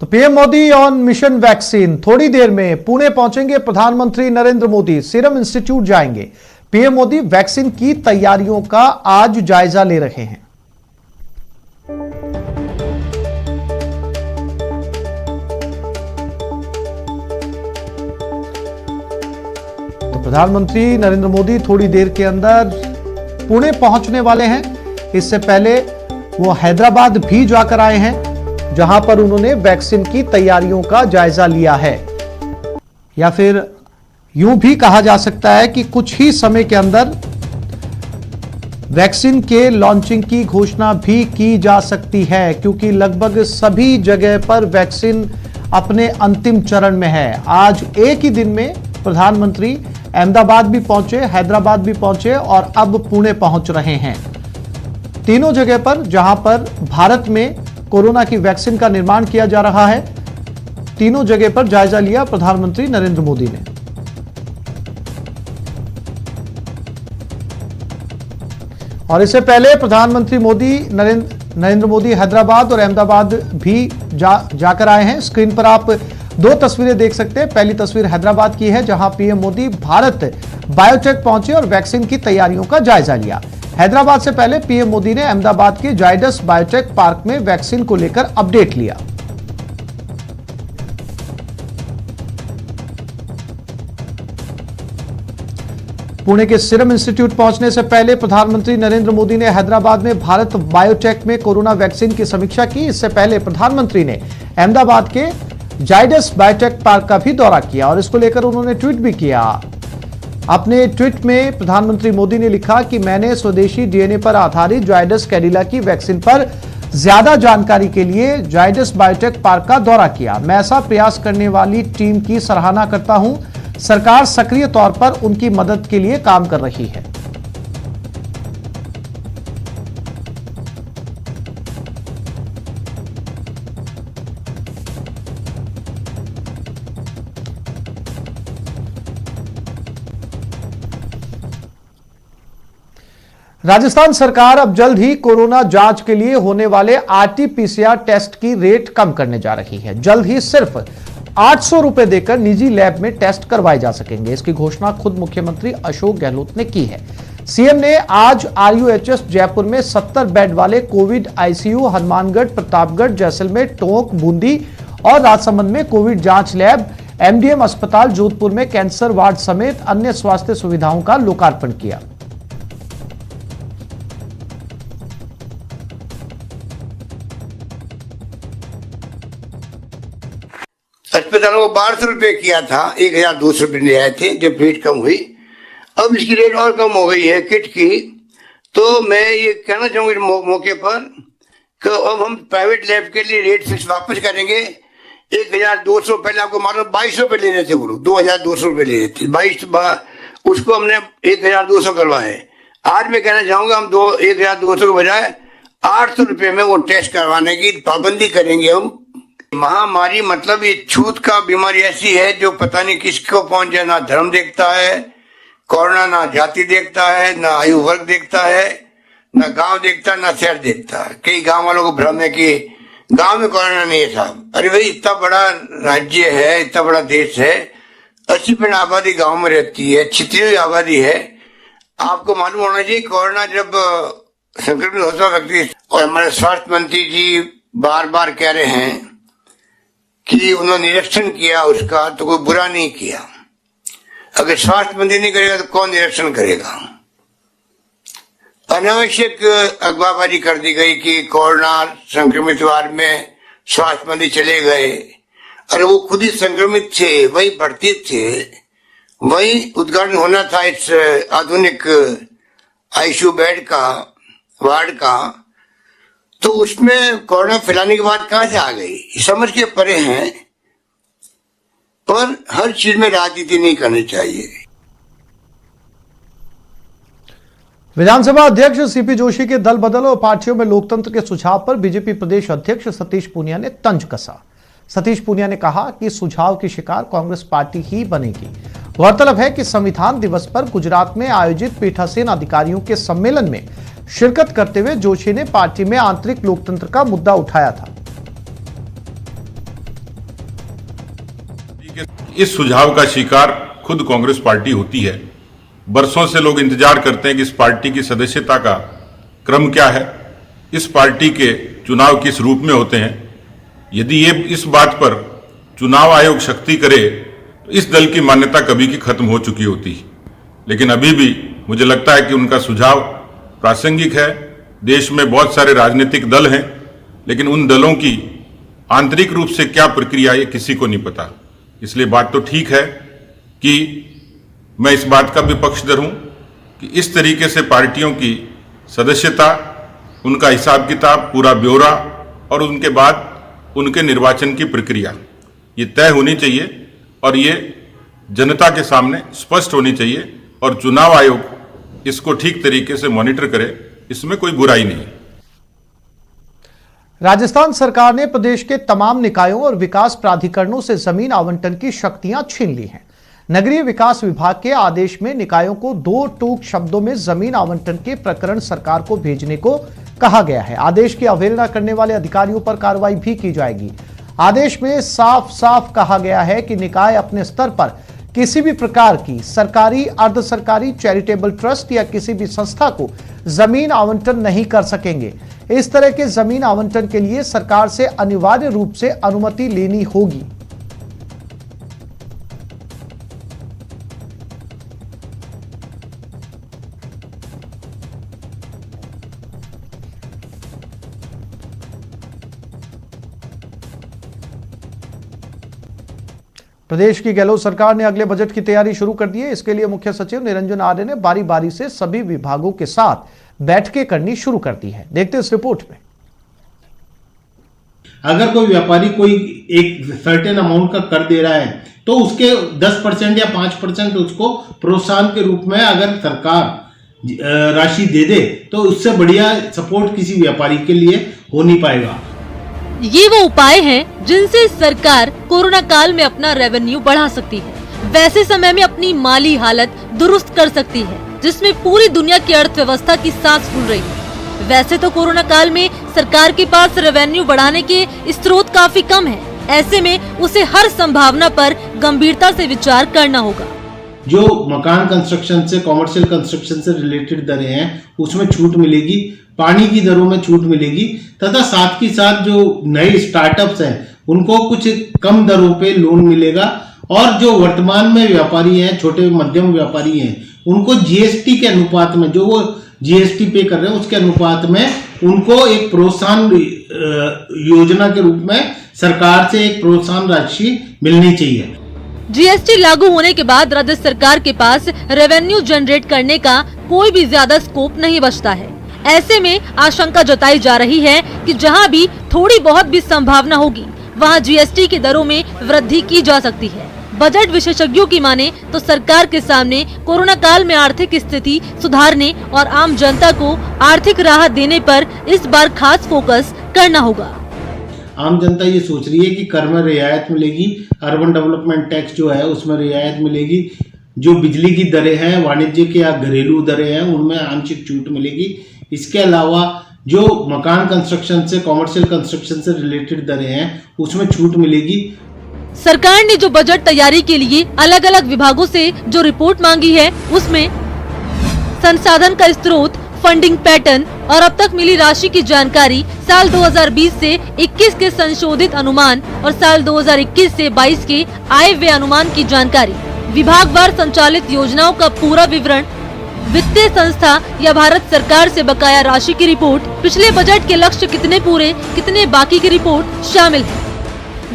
तो PM Modi on mission vaccine. थोड़ी देर में पुणे पहुंचेंगे प्रधानमंत्री नरेंद्र मोदी, सीरम इंस्टीट्यूट जाएंगे। पीएम मोदी वैक्सीन की तैयारियों का आज जायजा ले रहे हैं। तो प्रधानमंत्री नरेंद्र मोदी थोड़ी देर के अंदर पुणे पहुंचने वाले हैं। इससे पहले वो हैदराबाद भी जाकर आए हैं, जहां पर उन्होंने वैक्सीन की तैयारियों का जायजा लिया है। या फिर यूं भी कहा जा सकता है कि कुछ ही समय के अंदर वैक्सीन के लॉन्चिंग की घोषणा भी की जा सकती है, क्योंकि लगभग सभी जगह पर वैक्सीन अपने अंतिम चरण में है। आज एक ही दिन में प्रधानमंत्री अहमदाबाद भी पहुंचे, हैदराबाद भी पहुंचे और अब पुणे पहुंच रहे हैं। तीनों जगह पर जहां पर भारत में कोरोना की वैक्सीन का निर्माण किया जा रहा है, तीनों जगह पर जायजा लिया प्रधानमंत्री नरेंद्र मोदी ने। और इससे पहले प्रधानमंत्री नरेंद्र मोदी हैदराबाद और अहमदाबाद भी जाकर आए हैं। स्क्रीन पर आप दो तस्वीरें देख सकते हैं। पहली तस्वीर हैदराबाद की है, जहां पीएम मोदी भारत बायोटेक पहुंचे और वैक्सीन की तैयारियों का जायजा लिया। हैदराबाद से पहले पीएम मोदी ने अहमदाबाद के जायडस बायोटेक पार्क में वैक्सीन को लेकर अपडेट लिया। पुणे के सीरम इंस्टीट्यूट पहुंचने से पहले प्रधानमंत्री नरेंद्र मोदी ने हैदराबाद में भारत बायोटेक में कोरोना वैक्सीन की समीक्षा की। इससे पहले प्रधानमंत्री ने अहमदाबाद के जायडस बायोटेक पार्क का भी दौरा किया और इसको लेकर उन्होंने ट्वीट भी किया। अपने ट्वीट में प्रधानमंत्री मोदी ने लिखा कि मैंने स्वदेशी डीएनए पर आधारित जायडस कैडिला की वैक्सीन पर ज्यादा जानकारी के लिए जायडस बायोटेक पार्क का दौरा किया। मैं ऐसा प्रयास करने वाली टीम की सराहना करता हूं। सरकार सक्रिय तौर पर उनकी मदद के लिए काम कर रही है। राजस्थान सरकार अब जल्द ही कोरोना जांच के लिए होने वाले आरटी-पीसीआर टेस्ट की रेट कम करने जा रही है। जल्द ही सिर्फ 800 रुपए देकर निजी लैब में टेस्ट करवाए जा सकेंगे। इसकी घोषणा खुद मुख्यमंत्री अशोक गहलोत ने की है। सीएम ने आज आरयूएचएस जयपुर में 70 बेड वाले कोविड आईसीयू, हनुमानगढ़, प्रतापगढ़, जैसलमेर, टोंक, बूंदी और राजसमंद में कोविड जांच लैब, एमडीएम अस्पताल जोधपुर में कैंसर वार्ड समेत अन्य स्वास्थ्य सुविधाओं का लोकार्पण किया। अस्पतालों को 1200 रुपये किया था, 1200 रुपये ले आए थे जब भीड़ कम हुई। अब इसकी रेट और कम हो गई है किट की। तो मैं ये कहना चाहूंगा इस मौके पर कि अब हम प्राइवेट लैब के लिए रेट फिक्स वापस करेंगे। 1200 पहले आपको मालूम 2200 रुपये ले रहे थे, वो 2200 रुपये ले रहे थे, 22 उसको हमने 1200 करवाए। आज मैं कहना चाहूंगा हम 1200 के बजाय 800 रुपये में वो टेस्ट करवाने की पाबंदी करेंगे हम। महामारी मतलब ये छूत का बीमारी ऐसी है जो पता नहीं किसको पहुंच जाए। ना धर्म देखता है कोरोना, ना जाति देखता है, ना आयु वर्ग देखता है, ना गांव देखता है, ना शहर देखता है। कई गांव वालों को भ्रम है कि गांव में कोरोना नहीं है साहब। अरे भाई, इतना बड़ा राज्य है, इतना बड़ा देश है, 80% आबादी गाँव में रहती है, छितरी हुई आबादी है। आपको मालूम होना चाहिए कोरोना जब संक्रमित होता व्यक्ति, और हमारे स्वास्थ्य मंत्री जी बार बार कह रहे हैं कि उन्होंने निरीक्षण किया उसका, तो कोई बुरा नहीं किया। अगर स्वास्थ्य मंत्री नहीं करेगा तो कौन निरीक्षण करेगा? अनावश्यक अखबारबाजी कर दी गई कि कोरोना संक्रमित वार्ड में स्वास्थ्य मंत्री चले गए। अरे वो खुद ही संक्रमित थे, वही भर्ती थे, वही उद्घाटन होना था इस आधुनिक आईसीयू बेड का, वार्ड का। तो उसमें कोरोना फैलाने की बात कहां से आ गई? समझ के परे हैं। पर हर चीज में राजनीति नहीं करनी चाहिए। विधानसभा अध्यक्ष सीपी जोशी के दल बदल और पार्टियों में लोकतंत्र के सुझाव पर बीजेपी प्रदेश अध्यक्ष सतीश पूनिया ने तंज कसा। सतीश पूनिया ने कहा कि सुझाव की शिकार कांग्रेस पार्टी ही बनेगी। गौरतलब है कि संविधान दिवस पर गुजरात में आयोजित पीठासीन अधिकारियों के सम्मेलन में शिरकत करते हुए जोशी ने पार्टी में आंतरिक लोकतंत्र का मुद्दा उठाया था। इस सुझाव का शिकार खुद कांग्रेस पार्टी होती है। बरसों से लोग इंतजार करते हैं कि इस पार्टी की सदस्यता का क्रम क्या है, इस पार्टी के चुनाव किस रूप में होते हैं। यदि ये इस बात पर चुनाव आयोग सख्ती करे तो इस दल की मान्यता कभी की खत्म हो चुकी होती। लेकिन अभी भी मुझे लगता है कि उनका सुझाव प्रासंगिक है। देश में बहुत सारे राजनीतिक दल हैं, लेकिन उन दलों की आंतरिक रूप से क्या प्रक्रिया ये किसी को नहीं पता। इसलिए बात तो ठीक है कि मैं इस बात का भी पक्षधर हूं कि इस तरीके से पार्टियों की सदस्यता, उनका हिसाब किताब, पूरा ब्यौरा और उनके बाद उनके निर्वाचन की प्रक्रिया ये तय होनी चाहिए और ये जनता के सामने स्पष्ट होनी चाहिए और चुनाव आयोग इसको ठीक तरीके से मॉनिटर करे, इसमें कोई बुराई नहीं। राजस्थान सरकार ने प्रदेश के तमाम निकायों और विकास प्राधिकरणों से जमीन आवंटन की शक्तियां छीन ली हैं। नगरीय विकास विभाग के आदेश में निकायों को 2 टूक शब्दों में जमीन आवंटन के प्रकरण सरकार को भेजने को कहा गया है। आदेश की अवहेलना करने वाले अधिकारियों पर कार्रवाई भी की जाएगी। आदेश में साफ साफ कहा गया है कि निकाय अपने स्तर पर किसी भी प्रकार की सरकारी, अर्ध सरकारी, चैरिटेबल ट्रस्ट या किसी भी संस्था को जमीन आवंटन नहीं कर सकेंगे। इस तरह के जमीन आवंटन के लिए सरकार से अनिवार्य रूप से अनुमति लेनी होगी। प्रदेश की गहलोत सरकार ने अगले बजट की तैयारी शुरू कर दी है। इसके लिए मुख्य सचिव निरंजन आर्य ने बारी बारी से सभी विभागों के साथ बैठकें करनी शुरू कर दी है। देखते हैं इस रिपोर्ट में। अगर कोई व्यापारी कोई एक सर्टेन अमाउंट का कर दे रहा है तो उसके 10% या 5% उसको प्रोत्साहन के रूप में अगर सरकार राशि दे दे तो उससे बढ़िया सपोर्ट किसी व्यापारी के लिए हो नहीं पाएगा। ये वो उपाय हैं जिनसे सरकार कोरोना काल में अपना रेवेन्यू बढ़ा सकती है, वैसे समय में अपनी माली हालत दुरुस्त कर सकती है जिसमें पूरी दुनिया की अर्थव्यवस्था की सांस फूल रही है। वैसे तो कोरोना काल में सरकार के पास रेवेन्यू बढ़ाने के स्रोत काफी कम है, ऐसे में उसे हर संभावना पर गंभीरता से विचार करना होगा। जो मकान कंस्ट्रक्शन से, कॉमर्शियल कंस्ट्रक्शन से रिलेटेड दरें हैं उसमें छूट मिलेगी, पानी की दरों में छूट मिलेगी तथा साथ ही साथ जो नए स्टार्टअप्स हैं उनको कुछ कम दरों पे लोन मिलेगा और जो वर्तमान में व्यापारी हैं, छोटे मध्यम व्यापारी हैं, उनको जीएसटी के अनुपात में, जो वो जीएसटी पे कर रहे हैं उसके अनुपात में उनको एक प्रोत्साहन योजना के रूप में सरकार से एक प्रोत्साहन राशि मिलनी चाहिए। जीएसटी लागू होने के बाद राज्य सरकार के पास रेवेन्यू जनरेट करने का कोई भी ज्यादा स्कोप नहीं बचता है। ऐसे में आशंका जताई जा रही है कि जहां भी थोड़ी बहुत भी संभावना होगी वहां जीएसटी की दरों में वृद्धि की जा सकती है। बजट विशेषज्ञों की माने तो सरकार के सामने कोरोना काल में आर्थिक स्थिति सुधारने और आम जनता को आर्थिक राहत देने पर इस बार खास फोकस करना होगा। आम जनता ये सोच रही है कि कर में रियायत मिलेगी, अर्बन डेवलपमेंट टैक्स जो है उसमें रियायत मिलेगी, जो बिजली की दरें हैं, वाणिज्यिक या घरेलू दरें हैं उनमें आंशिक छूट मिलेगी। इसके अलावा जो मकान कंस्ट्रक्शन से, कॉमर्शियल कंस्ट्रक्शन से रिलेटेड दरें हैं उसमें छूट मिलेगी। सरकार ने जो बजट तैयारी के लिए अलग अलग विभागों से जो रिपोर्ट मांगी है उसमें संसाधन का स्रोत, फंडिंग पैटर्न और अब तक मिली राशि की जानकारी, साल 2020 से 21 के संशोधित अनुमान और साल 2021 से 22 के आय व्यय अनुमान की जानकारी, विभागवार संचालित योजनाओं का पूरा विवरण, वित्तीय संस्था या भारत सरकार से बकाया राशि की रिपोर्ट, पिछले बजट के लक्ष्य कितने पूरे कितने बाकी की रिपोर्ट शामिल है।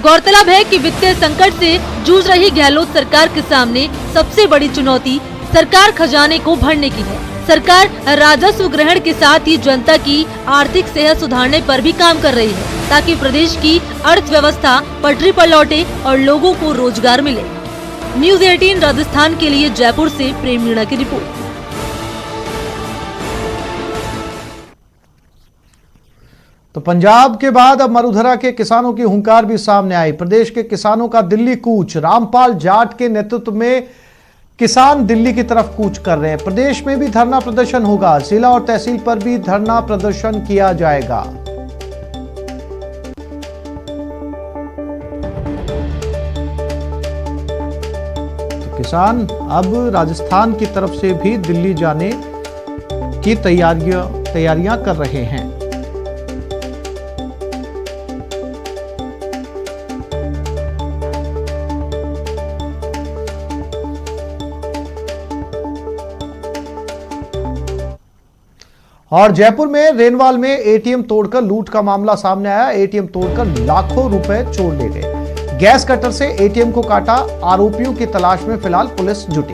गौरतलब है कि वित्तीय संकट से जूझ रही गहलोत सरकार के सामने सबसे बड़ी चुनौती सरकार खजाने को भरने की है। सरकार राजस्व ग्रहण के साथ ही जनता की आर्थिक सेहत सुधारने पर भी काम कर रही है ताकि प्रदेश की अर्थव्यवस्था पटरी पर लौटे और लोगों को रोजगार मिले। न्यूज़ 18 राजस्थान के लिए जयपुर से प्रेम मीणा की रिपोर्ट। तो पंजाब के बाद अब मरुधरा के किसानों की हुंकार भी सामने आई। प्रदेश के किसानों का दिल्ली कूच, रामपाल जाट के नेतृत्व में किसान दिल्ली की तरफ कूच कर रहे हैं। प्रदेश में भी धरना प्रदर्शन होगा, जिला और तहसील पर भी धरना प्रदर्शन किया जाएगा। किसान अब राजस्थान की तरफ से भी दिल्ली जाने की तैयारियां कर रहे हैं। और जयपुर में रेनवाल में एटीएम तोड़कर लूट का मामला सामने आया। एटीएम तोड़कर लाखों रुपए चोर ले गए। गैस कटर से एटीएम को काटा। आरोपियों की तलाश में फिलहाल पुलिस जुटी।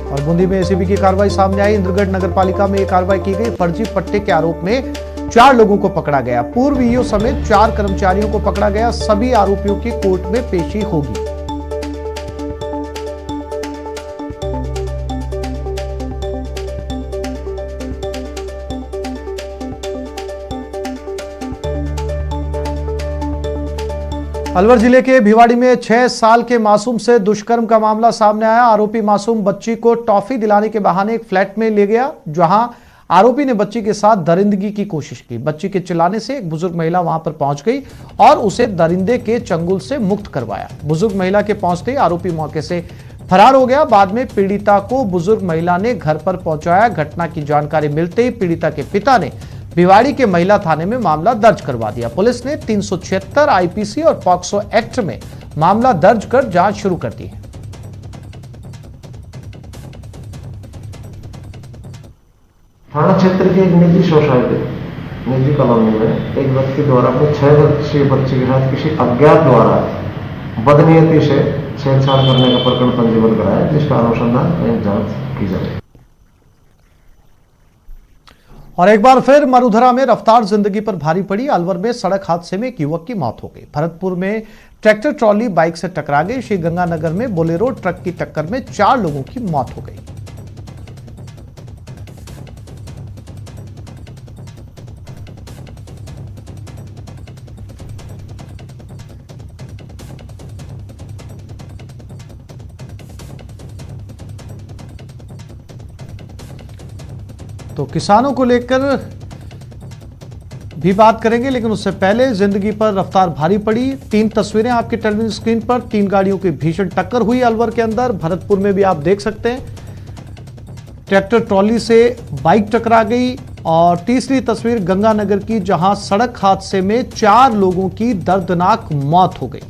और बूंदी में एसीबी की कार्रवाई सामने आई। इंद्रगढ़ नगर पालिका में यह कार्रवाई की गई। फर्जी पट्टे के आरोप में 4 लोगों को पकड़ा गया। पूर्व ईओ समेत 4 कर्मचारियों को पकड़ा गया। सभी आरोपियों की कोर्ट में पेशी होगी। अलवर जिले के भिवाड़ी में 6 साल के मासूम से दुष्कर्म का मामला सामने आया। आरोपी मासूम बच्ची को टॉफी दिलाने के बहाने एक फ्लैट में ले गया, जहां आरोपी ने बच्ची के साथ दरिंदगी की कोशिश की। बच्ची के चिल्लाने से एक बुजुर्ग महिला वहां पर पहुंच गई और उसे दरिंदे के चंगुल से मुक्त करवाया। बुजुर्ग महिला के पहुंचते ही आरोपी मौके से फरार हो गया। बाद में पीड़िता को बुजुर्ग महिला ने घर पर पहुंचाया। घटना की जानकारी मिलते ही पीड़िता के पिता ने भिवाड़ी के महिला थाने में मामला दर्ज करवा दिया। पुलिस ने 376 आईपीसी और पॉक्सो एक्ट में मामला दर्ज कर जांच शुरू कर दी है। थाना क्षेत्र की एक निजी सोसाइटी, निजी कॉलोनी में एक व्यक्ति द्वारा अपने 6 वर्षीय बच्चे के साथ किसी अज्ञात द्वारा बदनीयती से छेड़छाड़ करने का प्रकरण पंजीबद्ध कराया, जिसका अनुसंधान एवं जांच की जाए। और एक बार फिर मरुधरा में रफ्तार जिंदगी पर भारी पड़ी। अलवर में सड़क हादसे में एक युवक की मौत हो गई। भरतपुर में ट्रैक्टर ट्रॉली बाइक से टकरा गई। श्री गंगानगर में बोलेरो ट्रक की टक्कर में 4 लोगों की मौत हो गई। तो किसानों को लेकर भी बात करेंगे, लेकिन उससे पहले जिंदगी पर रफ्तार भारी पड़ी। 3 तस्वीरें आपके टेलीविजन स्क्रीन पर। 3 गाड़ियों की भीषण टक्कर हुई अलवर के अंदर। भरतपुर में भी आप देख सकते हैं, ट्रैक्टर ट्रॉली से बाइक टकरा गई। और तीसरी तस्वीर गंगानगर की, जहां सड़क हादसे में 4 लोगों की दर्दनाक मौत हो गई।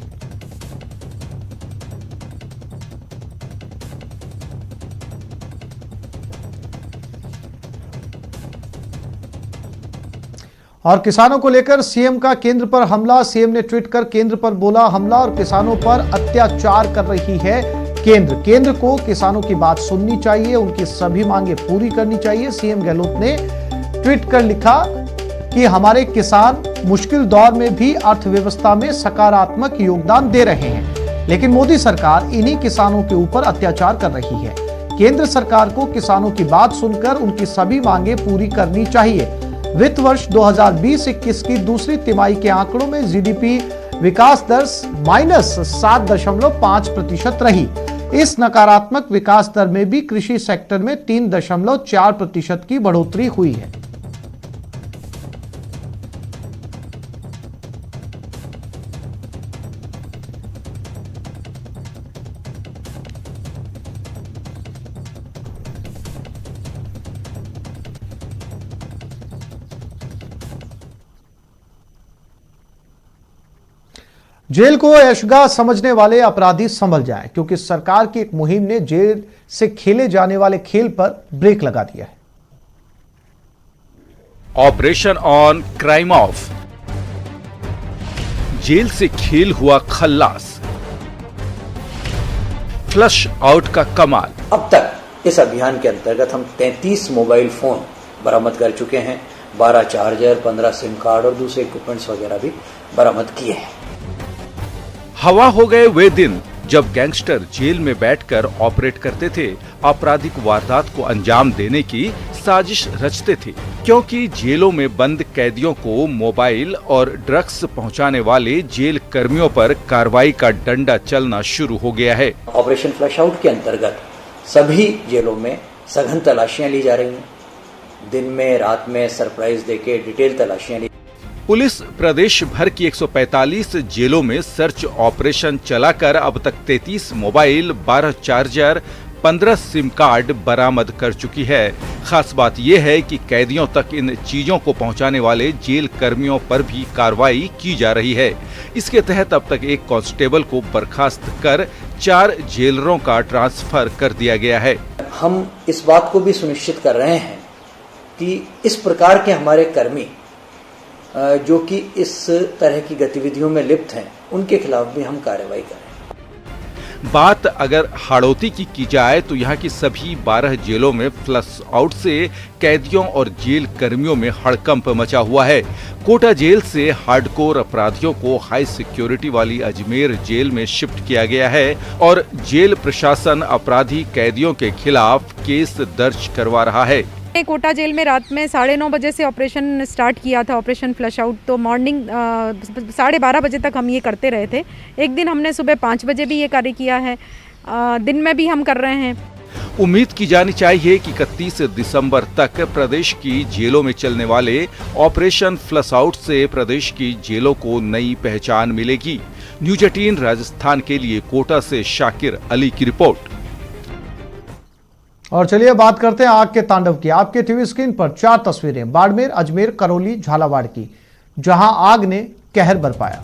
और किसानों को लेकर सीएम का केंद्र पर हमला। सीएम ने ट्वीट कर केंद्र पर बोला हमला और किसानों पर अत्याचार कर रही है केंद्र। केंद्र को किसानों की बात सुननी चाहिए, उनकी सभी मांगे पूरी करनी चाहिए। सीएम गहलोत ने ट्वीट कर लिखा कि हमारे किसान मुश्किल दौर में भी अर्थव्यवस्था में सकारात्मक योगदान दे रहे हैं, लेकिन मोदी सरकार इन्हीं किसानों के ऊपर अत्याचार कर रही है। केंद्र सरकार को किसानों की बात सुनकर उनकी सभी मांगे पूरी करनी चाहिए। वित्त वर्ष 2020-21 की दूसरी तिमाही के आंकड़ों में जीडीपी विकास दर -7.5% रही। इस नकारात्मक विकास दर में भी कृषि सेक्टर में 3.4% की बढ़ोतरी हुई है। जेल को ऐशगाह समझने वाले अपराधी संभल जाएं, क्योंकि सरकार की एक मुहिम ने जेल से खेले जाने वाले खेल पर ब्रेक लगा दिया है। Operation on crime off, jail से खेल हुआ खल्लास, फ्लश आउट का कमाल। अब तक इस अभियान के अंतर्गत हम 33 मोबाइल फोन बरामद कर चुके हैं, 12 चार्जर, 15 सिम कार्ड और दूसरे इक्विपमेंट्स वगैरह भी बरामद किए हैं। हवा हो गए वे दिन जब गैंगस्टर जेल में बैठकर ऑपरेट करते थे, आपराधिक वारदात को अंजाम देने की साजिश रचते थे, क्योंकि जेलों में बंद कैदियों को मोबाइल और ड्रग्स पहुंचाने वाले जेल कर्मियों पर कार्रवाई का डंडा चलना शुरू हो गया है। ऑपरेशन फ्लश आउट के अंतर्गत सभी जेलों में सघन तलाशियां ली जा रही हैं। दिन में रात में सरप्राइज देके डिटेल तलाशियां ली। पुलिस प्रदेश भर की 145 जेलों में सर्च ऑपरेशन चलाकर अब तक 33 मोबाइल, 12 चार्जर, 15 सिम कार्ड बरामद कर चुकी है। खास बात यह है कि कैदियों तक इन चीजों को पहुंचाने वाले जेल कर्मियों पर भी कार्रवाई की जा रही है। इसके तहत अब तक एक कांस्टेबल को बर्खास्त कर 4 जेलरों का ट्रांसफर कर दिया गया है। हम इस बात को भी सुनिश्चित कर रहे हैं कि इस प्रकार के हमारे कर्मी जो कि इस तरह की गतिविधियों में लिप्त हैं, उनके खिलाफ भी हम कार्रवाई करें। बात अगर हाड़ौती की जाए तो यहाँ की सभी 12 जेलों में फ्लश आउट से कैदियों और जेल कर्मियों में हड़कंप मचा हुआ है। कोटा जेल से हार्डकोर अपराधियों को हाई सिक्योरिटी वाली अजमेर जेल में शिफ्ट किया गया है और जेल प्रशासन अपराधी कैदियों के खिलाफ केस दर्ज करवा रहा है। कोटा जेल में रात में 9:30 बजे से ऑपरेशन स्टार्ट किया था, ऑपरेशन फ्लश आउट। तो मॉर्निंग 12:30 बजे तक हम ये करते रहे थे। एक दिन हमने सुबह 5 बजे भी ये कार्य किया है, दिन में भी हम कर रहे हैं। उम्मीद की जानी चाहिए कि 31 दिसंबर तक प्रदेश की जेलों में चलने वाले ऑपरेशन फ्लश आउट से प्रदेश की जेलों को नई पहचान मिलेगी। न्यूज 18 राजस्थान के लिए कोटा से शाकिर अली की रिपोर्ट। और चलिए बात करते हैं आग के तांडव की। आपके टीवी स्क्रीन पर 4 तस्वीरें बाड़मेर, अजमेर, करौली, झालावाड़ की, जहां आग ने कहर बरपाया।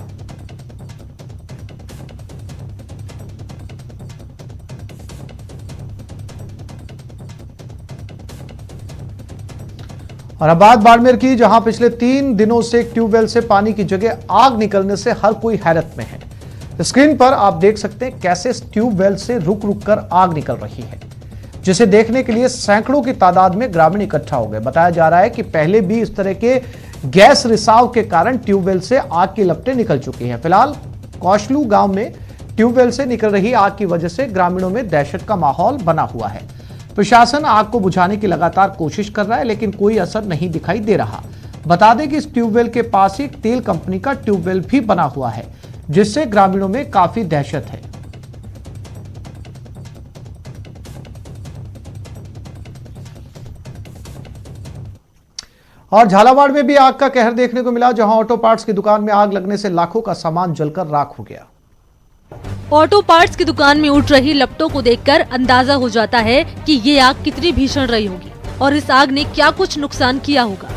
और अब बात बाड़मेर की, जहां पिछले 3 दिनों से एक ट्यूबवेल से पानी की जगह आग निकलने से हर कोई हैरत में है। स्क्रीन पर आप देख सकते हैं कैसे इस ट्यूबवेल से रुक रुक कर आग निकल रही है, जिसे देखने के लिए सैकड़ों की तादाद में ग्रामीण इकट्ठा हो गए। बताया जा रहा है कि पहले भी इस तरह के गैस रिसाव के कारण ट्यूबवेल से आग की लपटें निकल चुकी हैं। फिलहाल कौशलू गांव में ट्यूबवेल से निकल रही आग की वजह से ग्रामीणों में दहशत का माहौल बना हुआ है। प्रशासन आग को बुझाने की लगातार कोशिश कर रहा है, लेकिन कोई असर नहीं दिखाई दे रहा। बता दें कि इस ट्यूबवेल के पास ही तेल कंपनी का ट्यूबवेल भी बना हुआ है, जिससे ग्रामीणों में काफी दहशत है। और झालावाड़ में भी आग का कहर देखने को मिला, जहां ऑटो पार्ट्स की दुकान में आग लगने से लाखों का सामान जलकर राख हो गया। ऑटो पार्ट्स की दुकान में उठ रही लपटों को देखकर अंदाजा हो जाता है कि ये आग कितनी भीषण रही होगी और इस आग ने क्या कुछ नुकसान किया होगा।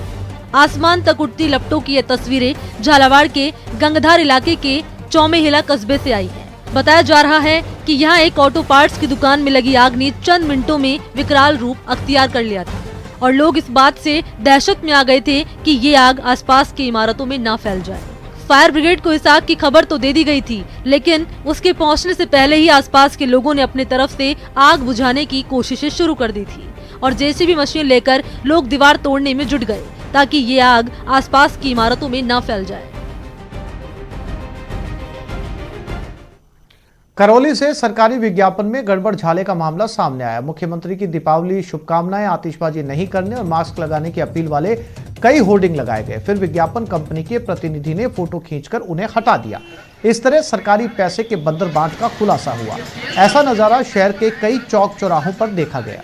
आसमान तक उठती लपटों की ये तस्वीरें झालावाड़ के गंगधार इलाके के चौमेहिला कस्बे से आई है। बताया जा रहा है कि यहाँ एक ऑटो पार्ट्स की दुकान में लगी आग ने चंद मिनटों में विकराल रूप अख्तियार कर लिया था और लोग इस बात से दहशत में आ गए थे कि ये आग आसपास की इमारतों में ना फैल जाए। फायर ब्रिगेड को इस आग की खबर तो दे दी गई थी, लेकिन उसके पहुंचने से पहले ही आसपास के लोगों ने अपने तरफ से आग बुझाने की कोशिशें शुरू कर दी थी और जेसीबी मशीन लेकर लोग दीवार तोड़ने में जुट गए ताकि ये आग आसपास की इमारतों में ना फैल जाए। करौली से सरकारी विज्ञापन में गड़बड़ झाले का मामला सामने आया। मुख्यमंत्री की दीपावली शुभकामनाएं, आतिशबाजी नहीं करने और मास्क लगाने की अपील वाले कई होर्डिंग लगाए गए। फिर विज्ञापन कंपनी के प्रतिनिधि ने फोटो खींचकर उन्हें हटा दिया। इस तरह सरकारी पैसे के बंदरबांट का खुलासा हुआ। ऐसा नजारा शहर के कई चौक चौराहों पर देखा गया।